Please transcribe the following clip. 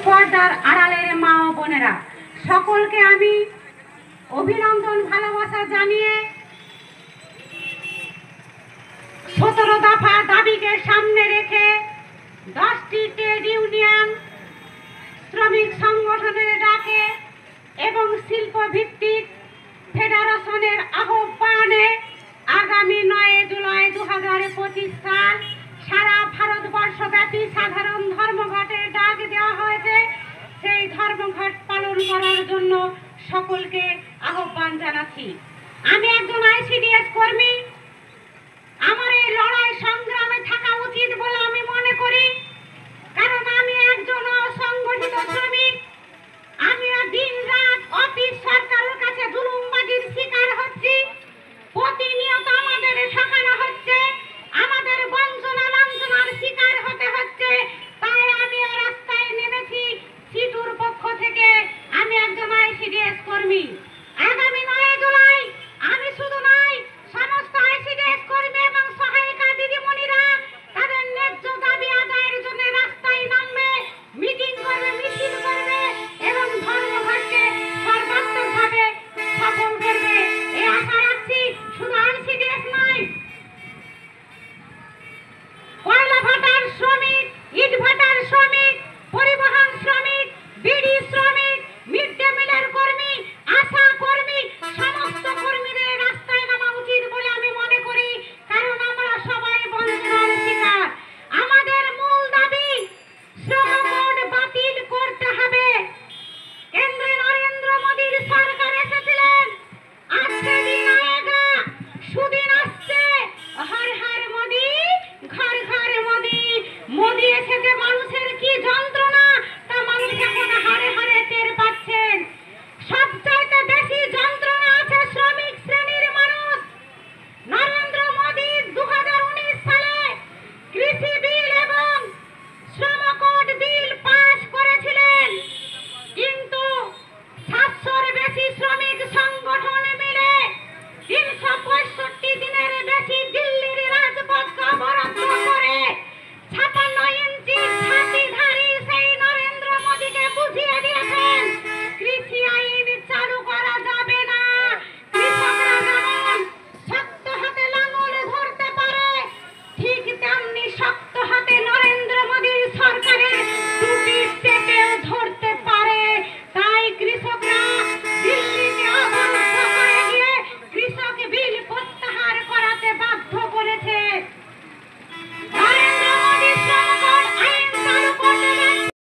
পর্দার আড়ালের মা ও বোনেরা, সকলকে আমি অভিনন্দন ভালোবাসা জানিয়ে 17 দফা দাবিকে সামনে রেখে 10টি ট্রেড ইউনিয়ন শ্রমিক সংগঠনের ডাকে এবং শিল্প ভিত্তিক ফেডারেশনের আহ্বানে আগামী 9 জুলাই 2025 সাল সারা ভারতবর্ষব্যাপী সাধারণ ধর্মঘটের ডাক দেওয়া হয়েছে। সেই ধর্মঘট পালন করার জন্য সকলকে আহ্বান জানাচ্ছি। আমি একজন আইসিডিএস কর্মী। আমার এই লড়াই সংগ্রামে থাকা উচিত বলে আমি মনে করি।